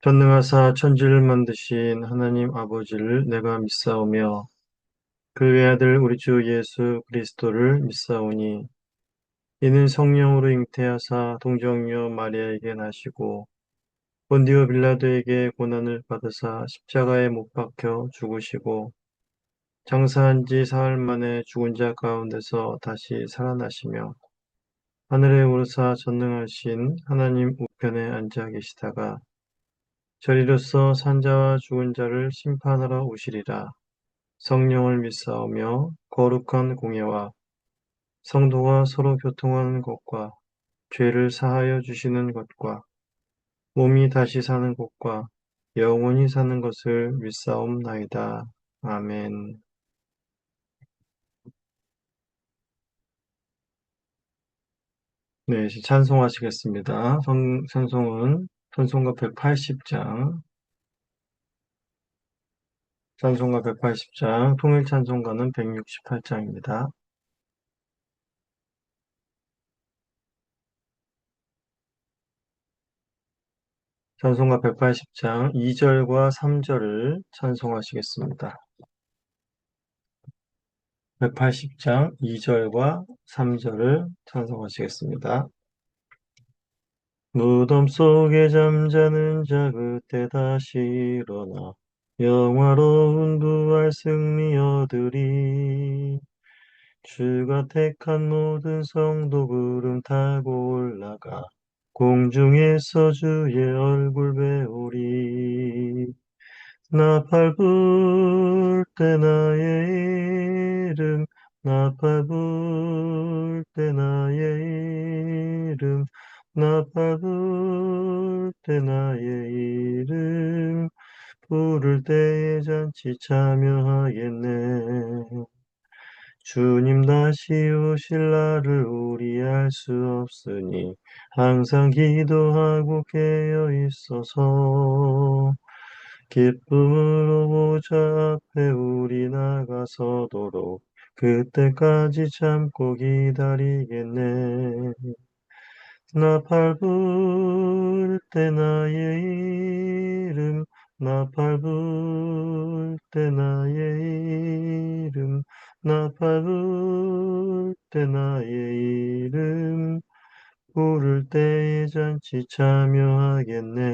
전능하사 천지를 만드신 하나님 아버지를 내가 믿사오며 그 외아들 우리 주 예수 그리스도를 믿사오니 이는 성령으로 잉태하사 동정녀 마리아에게 나시고 본디오 빌라도에게 고난을 받으사 십자가에 못 박혀 죽으시고 장사한 지 사흘 만에 죽은 자 가운데서 다시 살아나시며 하늘에 오르사 전능하신 하나님 우편에 앉아 계시다가 저리로서 산자와 죽은 자를 심판하러 오시리라. 성령을 믿사오며 거룩한 공예와 성도가 서로 교통하는 것과 죄를 사하여 주시는 것과 몸이 다시 사는 것과 영원히 사는 것을 믿사옵나이다. 아멘. 네, 이제 찬송하시겠습니다. 찬송은 찬송가 180장, 찬송가 180장, 통일 찬송가는 168장입니다. 찬송가 180장 2절과 3절을 찬송하시겠습니다. 180장 2절과 3절을 찬송하시겠습니다. 무덤 속에 잠자는 자 그때 다시 일어나 영화로운 부활 승리 얻으리. 주가 택한 모든 성도 구름 타고 올라가 공중에서 주의 얼굴 배우리. 나팔 불 때 나의 이름, 나팔 불 때 나의 이름, 나팔 불 때 나의 이름, 부를 때에 잔치 참여하겠네. 주님 다시 오실 날을 우리 알 수 없으니 항상 기도하고 깨어 있어서 기쁨으로 보좌 앞에 우리 나가서도록 그때까지 참고 기다리겠네. 나팔 불 때 나의 이름, 나팔 불 때 나의 이름, 나팔 불 때 나의 이름, 부를 때에 잔치 참여하겠네.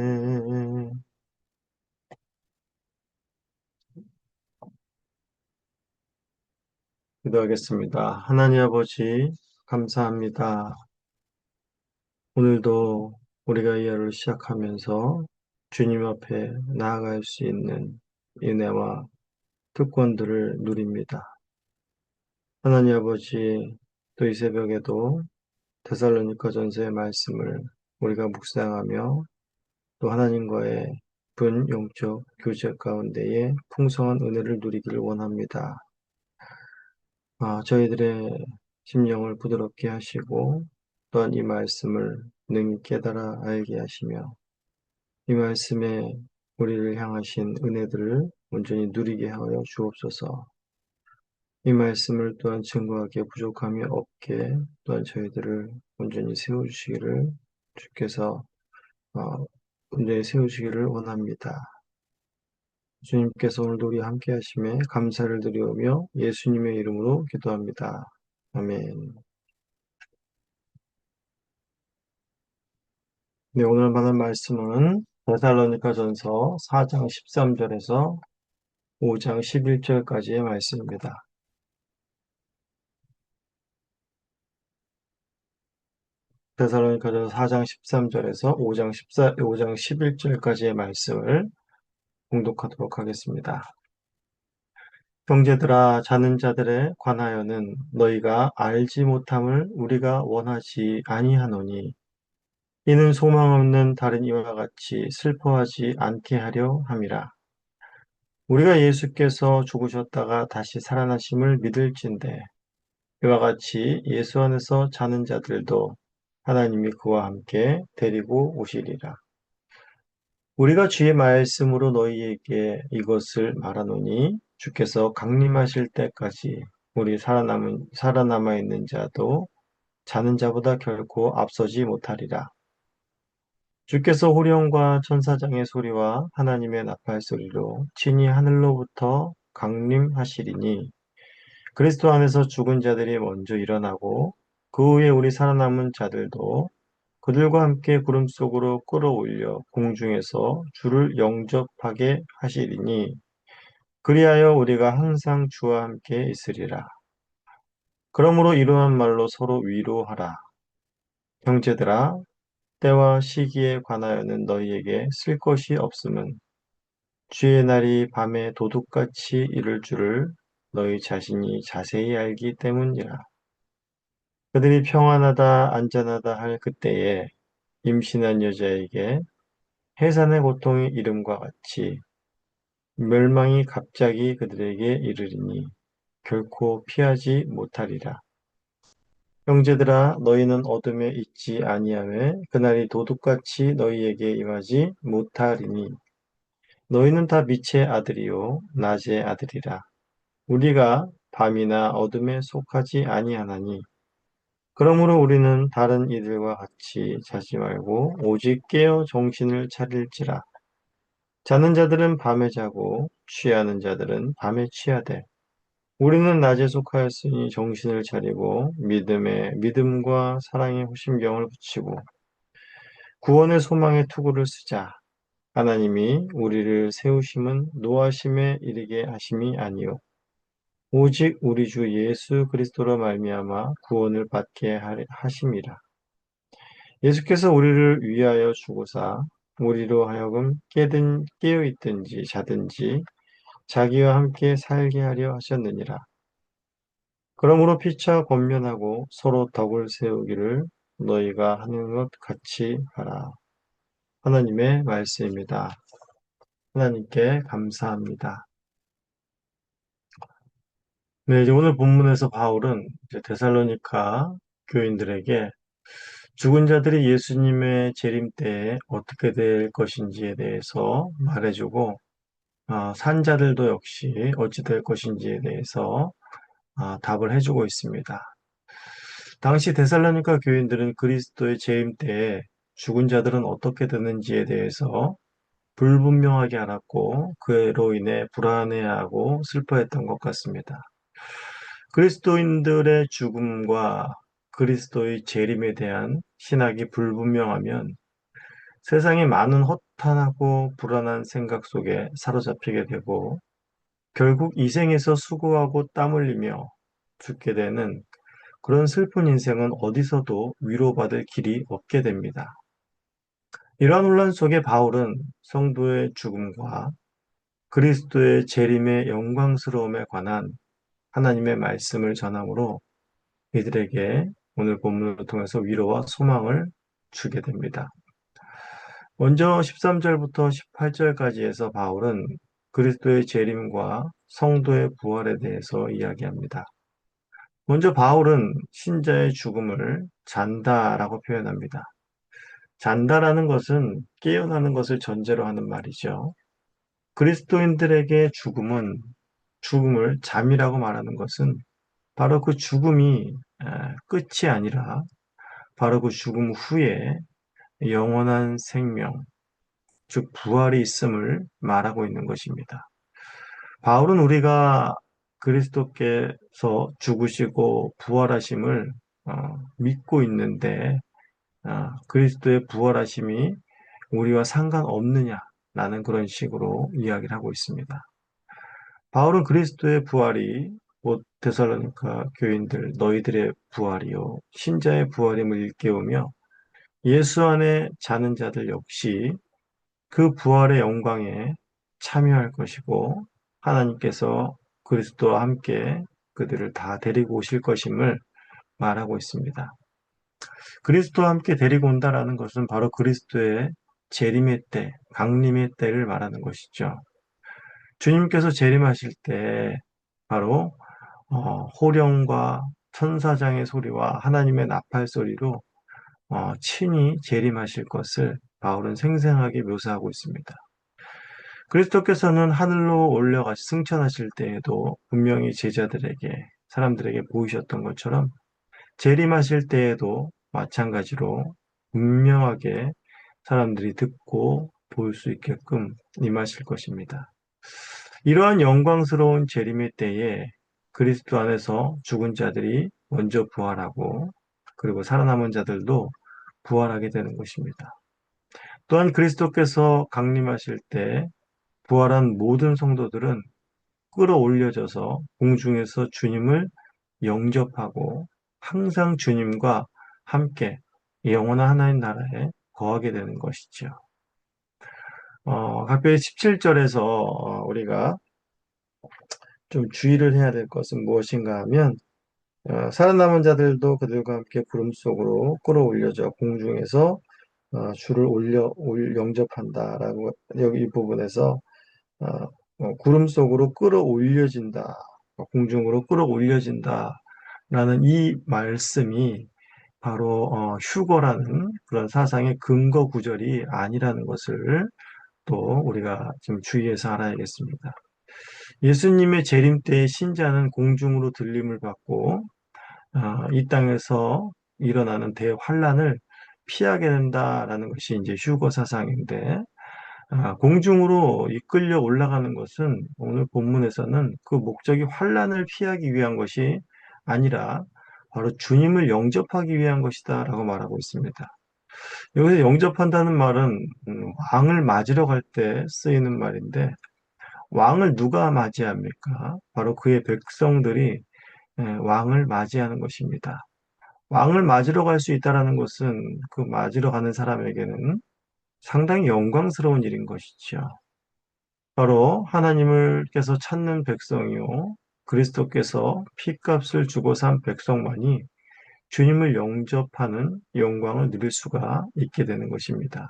기도하겠습니다. 하나님 아버지, 감사합니다. 오늘도 우리가 이 하루를 시작하면서 주님 앞에 나아갈 수 있는 은혜와 특권들을 누립니다. 하나님 아버지, 또 이 새벽에도 데살로니가전서의 말씀을 우리가 묵상하며 또 하나님과의 영적 교제 가운데에 풍성한 은혜를 누리기를 원합니다. 저희들의 심령을 부드럽게 하시고 또한 이 말씀을 능히 깨달아 알게 하시며 이 말씀에 우리를 향하신 은혜들을 온전히 누리게 하여 주옵소서. 이 말씀을 또한 증거하기에 부족함이 없게 또한 저희들을 온전히 세워주시기를 주께서 어, 온전히 세우시기를 원합니다. 주님께서 오늘도 우리와 함께 하심에 감사를 드리오며 예수님의 이름으로 기도합니다. 아멘. 네, 오늘 받은 말씀은 데살로니가전서 4장 13절에서 5장 11절까지의 말씀입니다. 데살로니가전서 4장 13절에서 5장 11절까지의 말씀을 봉독하도록 하겠습니다. 형제들아, 자는 자들에 관하여는 너희가 알지 못함을 우리가 원하지 아니하노니 이는 소망 없는 다른 이와 같이 슬퍼하지 않게 하려 함이라. 우리가 예수께서 죽으셨다가 다시 살아나심을 믿을진대 이와 같이 예수 안에서 자는 자들도 하나님이 그와 함께 데리고 오시리라. 우리가 주의 말씀으로 너희에게 이것을 말하노니 주께서 강림하실 때까지 우리 살아남아 있는 자도 자는 자보다 결코 앞서지 못하리라. 주께서 호령과 천사장의 소리와 하나님의 나팔 소리로 친히 하늘로부터 강림하시리니 그리스도 안에서 죽은 자들이 먼저 일어나고 그 후에 우리 살아남은 자들도 그들과 함께 구름 속으로 끌어올려 공중에서 주를 영접하게 하시리니 그리하여 우리가 항상 주와 함께 있으리라. 그러므로 이러한 말로 서로 위로하라. 형제들아, 때와 시기에 관하여는 너희에게 쓸 것이 없음은 주의 날이 밤에 도둑같이 이를 줄을 너희 자신이 자세히 알기 때문이라. 그들이 평안하다 안전하다 할 그때에 임신한 여자에게 해산의 고통이 이름과 같이 멸망이 갑자기 그들에게 이르리니 결코 피하지 못하리라. 형제들아 너희는 어둠에 있지 아니하매 그날이 도둑같이 너희에게 임하지 못하리니 너희는 다 빛의 아들이요 낮의 아들이라. 우리가 밤이나 어둠에 속하지 아니하나니 그러므로 우리는 다른 이들과 같이 자지 말고 오직 깨어 정신을 차릴지라. 자는 자들은 밤에 자고 취하는 자들은 밤에 취하되 우리는 낮에 속하였으니 정신을 차리고 믿음에 믿음과 사랑에 호심경을 붙이고 구원의 소망의 투구를 쓰자. 하나님이 우리를 세우심은 노하심에 이르게 하심이 아니요 오직 우리 주 예수 그리스도로 말미암아 구원을 받게 하심이라. 예수께서 우리를 위하여 주고사 우리로 하여금 깨어 있든지 자든지 자기와 함께 살게 하려 하셨느니라. 그러므로 피차 권면하고 서로 덕을 세우기를 너희가 하는 것 같이 하라. 하나님의 말씀입니다. 하나님께 감사합니다. 네, 이제 오늘 본문에서 바울은 이제 데살로니가 교인들에게 죽은 자들이 예수님의 재림 때에 어떻게 될 것인지에 대해서 말해주고, 산 자들도 역시 어찌 될 것인지에 대해서 답을 해주고 있습니다. 당시 데살로니가 교인들은 그리스도의 재임 때에 죽은 자들은 어떻게 되는지에 대해서 불분명하게 알았고 그로 인해 불안해하고 슬퍼했던 것 같습니다. 그리스도인들의 죽음과 그리스도의 재림에 대한 신학이 불분명하면 세상의 많은 허탄하고 불안한 생각 속에 사로잡히게 되고 결국 이 생에서 수고하고 땀 흘리며 죽게 되는 그런 슬픈 인생은 어디서도 위로받을 길이 없게 됩니다. 이러한 혼란 속에 바울은 성도의 죽음과 그리스도의 재림의 영광스러움에 관한 하나님의 말씀을 전함으로 이들에게 오늘 본문을 통해서 위로와 소망을 주게 됩니다. 먼저 13절부터 18절까지 해서 바울은 그리스도의 재림과 성도의 부활에 대해서 이야기합니다. 먼저 바울은 신자의 죽음을 잔다라고 표현합니다. 잔다라는 것은 깨어나는 것을 전제로 하는 말이죠. 그리스도인들에게 죽음을 잠이라고 말하는 것은 바로 그 죽음이 끝이 아니라 바로 그 죽음 후에 영원한 생명, 즉 부활이 있음을 말하고 있는 것입니다. 바울은 우리가 그리스도께서 죽으시고 부활하심을 믿고 있는데 그리스도의 부활하심이 우리와 상관없느냐라는 그런 식으로 이야기를 하고 있습니다. 바울은 그리스도의 부활이 곧 데살로니가 교인들 너희들의 부활이요 신자의 부활임을 일깨우며 예수 안에 자는 자들 역시 그 부활의 영광에 참여할 것이고 하나님께서 그리스도와 함께 그들을 다 데리고 오실 것임을 말하고 있습니다. 그리스도와 함께 데리고 온다라는 것은 바로 그리스도의 재림의 때, 강림의 때를 말하는 것이죠. 주님께서 재림하실 때 바로 호령과 천사장의 소리와 하나님의 나팔 소리로 친히 재림하실 것을 바울은 생생하게 묘사하고 있습니다. 그리스도께서는 하늘로 올려가시 승천하실 때에도 분명히 사람들에게 보이셨던 것처럼 재림하실 때에도 마찬가지로 분명하게 사람들이 듣고 볼 수 있게끔 임하실 것입니다. 이러한 영광스러운 재림의 때에 그리스도 안에서 죽은 자들이 먼저 부활하고 그리고 살아남은 자들도 부활하게 되는 것입니다. 또한 그리스도께서 강림하실 때 부활한 모든 성도들은 끌어올려져서 공중에서 주님을 영접하고 항상 주님과 함께 영원한 하나님 나라에 거하게 되는 것이죠. 각별히 17절에서 우리가 좀 주의를 해야 될 것은 무엇인가 하면 살아남은 자들도 그들과 함께 구름 속으로 끌어올려져 공중에서 주를 영접한다라고 여기 이 부분에서 어, 구름 속으로 끌어올려진다, 공중으로 끌어올려진다라는 이 말씀이 바로 휴거라는 그런 사상의 근거 구절이 아니라는 것을 또 우리가 좀 주의해서 알아야겠습니다. 예수님의 재림 때의 신자는 공중으로 들림을 받고 이 땅에서 일어나는 대환란을 피하게 된다라는 것이 이제 휴거 사상인데 공중으로 이끌려 올라가는 것은 오늘 본문에서는 그 목적이 환란을 피하기 위한 것이 아니라 바로 주님을 영접하기 위한 것이다라고 말하고 있습니다. 여기서 영접한다는 말은 왕을 맞으러 갈 때 쓰이는 말인데 왕을 누가 맞이합니까? 바로 그의 백성들이 왕을 맞이하는 것입니다. 왕을 맞으러 갈 수 있다라는 것은 그 맞으러 가는 사람에게는 상당히 영광스러운 일인 것이죠. 바로 하나님을께서 찾는 백성이요. 그리스도께서 피값을 주고 산 백성만이 주님을 영접하는 영광을 누릴 수가 있게 되는 것입니다.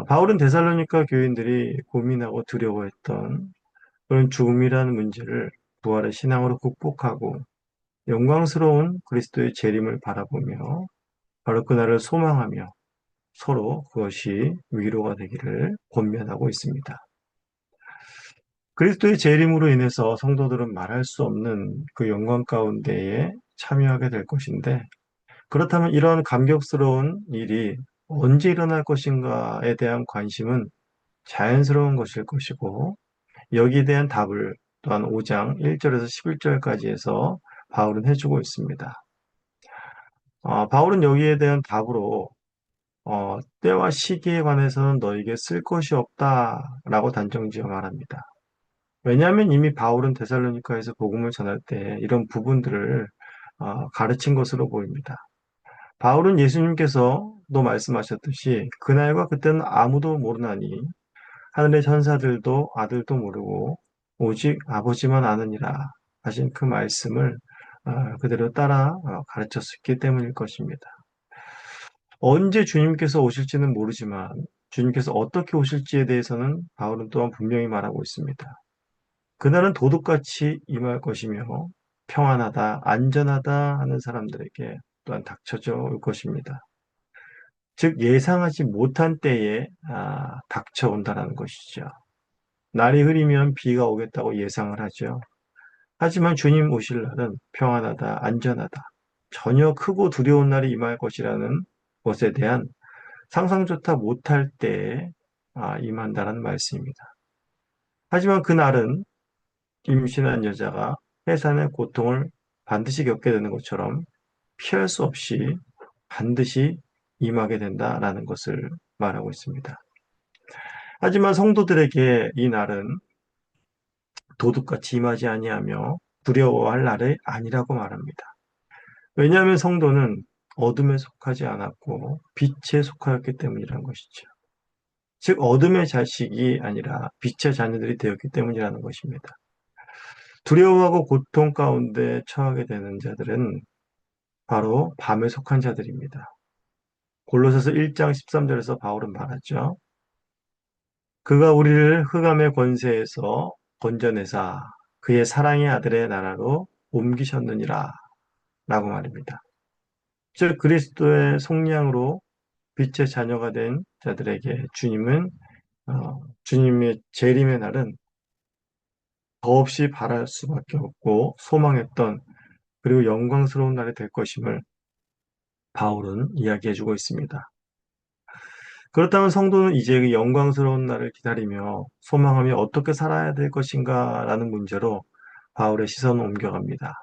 바울은 데살로니가 교인들이 고민하고 두려워했던 그런 죽음이라는 문제를 부활의 신앙으로 극복하고 영광스러운 그리스도의 재림을 바라보며 바로 그날을 소망하며 서로 그것이 위로가 되기를 권면하고 있습니다. 그리스도의 재림으로 인해서 성도들은 말할 수 없는 그 영광 가운데에 참여하게 될 것인데 그렇다면 이러한 감격스러운 일이 언제 일어날 것인가에 대한 관심은 자연스러운 것일 것이고 여기에 대한 답을 또한 5장 1절에서 11절까지 해서 바울은 해주고 있습니다. 바울은 여기에 대한 답으로 때와 시기에 관해서는 너에게 쓸 것이 없다라고 단정지어 말합니다. 왜냐하면 이미 바울은 데살로니가에서 복음을 전할 때 이런 부분들을 가르친 것으로 보입니다. 바울은 예수님께서도 말씀하셨듯이 그날과 그때는 아무도 모르나니 하늘의 천사들도 아들도 모르고 오직 아버지만 아느니라 하신 그 말씀을 그대로 따라 가르쳤기 때문일 것입니다. 언제 주님께서 오실지는 모르지만 주님께서 어떻게 오실지에 대해서는 바울은 또한 분명히 말하고 있습니다. 그날은 도둑같이 임할 것이며 평안하다, 안전하다 하는 사람들에게 또한 닥쳐져 올 것입니다. 즉 예상하지 못한 때에 닥쳐온다는 것이죠. 날이 흐리면 비가 오겠다고 예상을 하죠. 하지만 주님 오실 날은 평안하다, 안전하다, 전혀 크고 두려운 날이 임할 것이라는 것에 대한 상상조차 못할 때에 임한다는 말씀입니다. 하지만 그날은 임신한 여자가 해산의 고통을 반드시 겪게 되는 것처럼 피할 수 없이 반드시 임하게 된다라는 것을 말하고 있습니다. 하지만 성도들에게 이 날은 도둑같이 임하지 아니하며 두려워할 날이 아니라고 말합니다. 왜냐하면 성도는 어둠에 속하지 않았고 빛에 속하였기 때문이라는 것이죠. 즉 어둠의 자식이 아니라 빛의 자녀들이 되었기 때문이라는 것입니다. 두려워하고 고통 가운데 처하게 되는 자들은 바로 밤에 속한 자들입니다. 골로새서 1장 13절에서 바울은 말하죠. 그가 우리를 흑암의 권세에서 건져내사 그의 사랑의 아들의 나라로 옮기셨느니라 라고 말입니다. 즉 그리스도의 속량으로 빛의 자녀가 된 자들에게 주님의 재림의 날은 더없이 바랄 수밖에 없고 소망했던 그리고 영광스러운 날이 될 것임을 바울은 이야기해주고 있습니다. 그렇다면 성도는 이제 그 영광스러운 날을 기다리며 소망하며 어떻게 살아야 될 것인가라는 문제로 바울의 시선을 옮겨갑니다.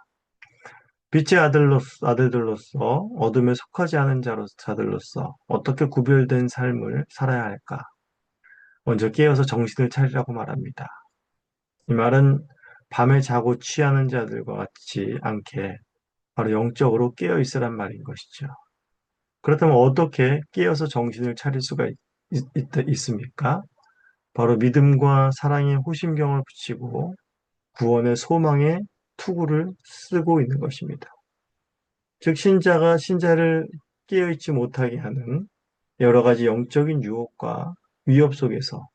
빛의 아들들로서 어둠에 속하지 않은 자들로서 어떻게 구별된 삶을 살아야 할까? 먼저 깨어서 정신을 차리라고 말합니다. 이 말은 밤에 자고 취하는 자들과 같지 않게 바로 영적으로 깨어 있으란 말인 것이죠. 그렇다면 어떻게 깨어서 정신을 차릴 수가 있습니까? 바로 믿음과 사랑의 호심경을 붙이고 구원의 소망의 투구를 쓰고 있는 것입니다. 즉 신자가 신자를 깨어있지 못하게 하는 여러 가지 영적인 유혹과 위협 속에서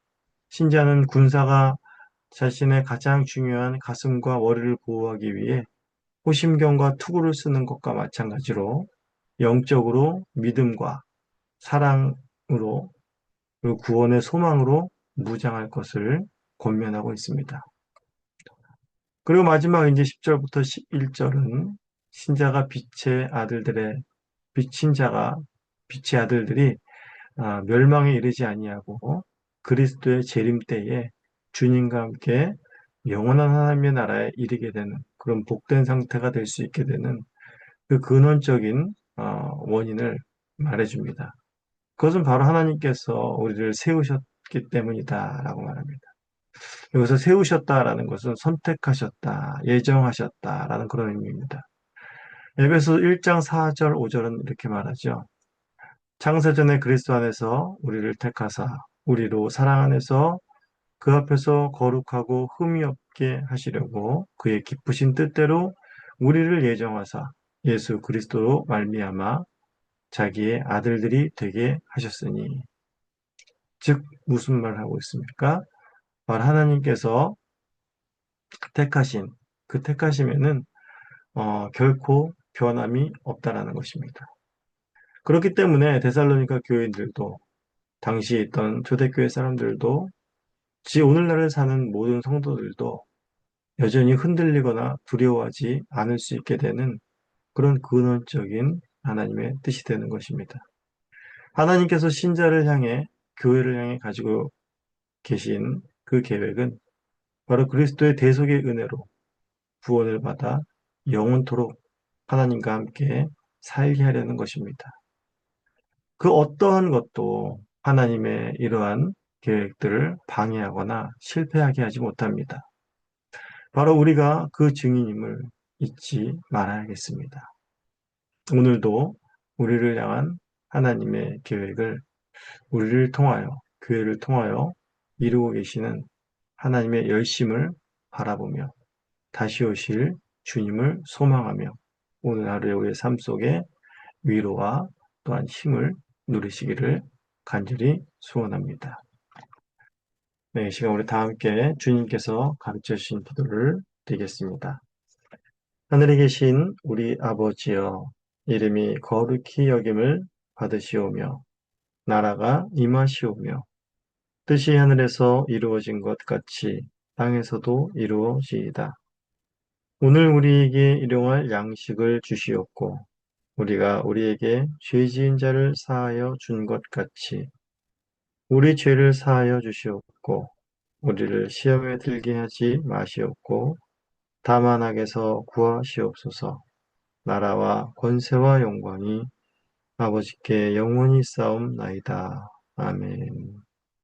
신자는 군사가 자신의 가장 중요한 가슴과 머리를 보호하기 위해 호심경과 투구를 쓰는 것과 마찬가지로 영적으로 믿음과 사랑으로 그리고 구원의 소망으로 무장할 것을 권면하고 있습니다. 그리고 마지막 이제 10절부터 11절은 신자가 빛의 아들들이 멸망에 이르지 아니하고 그리스도의 재림 때에 주님과 함께 영원한 하나님의 나라에 이르게 되는 그런 복된 상태가 될 수 있게 되는 그 근원적인 원인을 말해줍니다. 그것은 바로 하나님께서 우리를 세우셨기 때문이다라고 말합니다. 여기서 세우셨다라는 것은 선택하셨다, 예정하셨다라는 그런 의미입니다. 에베소 1장 4절, 5절은 이렇게 말하죠. 창세전에 그리스도 안에서 우리를 택하사 우리로 사랑 안에서 그 앞에서 거룩하고 흠이 없게 하시려고 그의 기쁘신 뜻대로 우리를 예정하사 예수 그리스도로 말미암아 자기의 아들들이 되게 하셨으니 즉 무슨 말을 하고 있습니까? 바로 하나님께서 택하신 그 택하심에는 결코 변함이 없다라는 것입니다. 그렇기 때문에 데살로니가 교인들도 당시에 있던 초대교회 사람들도 오늘날을 사는 모든 성도들도 여전히 흔들리거나 두려워하지 않을 수 있게 되는 그런 근원적인 하나님의 뜻이 되는 것입니다. 하나님께서 신자를 향해 교회를 향해 가지고 계신 그 계획은 바로 그리스도의 대속의 은혜로 구원을 받아 영원토록 하나님과 함께 살게 하려는 것입니다. 그 어떠한 것도 하나님의 이러한 계획들을 방해하거나 실패하게 하지 못합니다. 바로 우리가 그 증인임을 잊지 말아야겠습니다. 오늘도 우리를 향한 하나님의 계획을 우리를 통하여, 교회를 통하여 이루고 계시는 하나님의 열심을 바라보며 다시 오실 주님을 소망하며 오늘 하루의 우리의 삶 속에 위로와 또한 힘을 누리시기를 간절히 소원합니다. 네, 이 시간 우리 다 함께 주님께서 가르쳐 주신 기도를 드리겠습니다. 하늘에 계신 우리 아버지여, 이름이 거룩히 여김을 받으시오며 나라가 임하시오며 뜻이 하늘에서 이루어진 것 같이 땅에서도 이루어지이다. 오늘 우리에게 일용할 양식을 주시옵고 우리가 우리에게 죄 지은 자를 사하여 준 것 같이 우리 죄를 사하여 주시옵고 우리를 시험에 들게 하지 마시옵고 다만 악에서 구하시옵소서. 나라와 권세와 영광이 아버지께 영원히 싸움나이다. 아멘.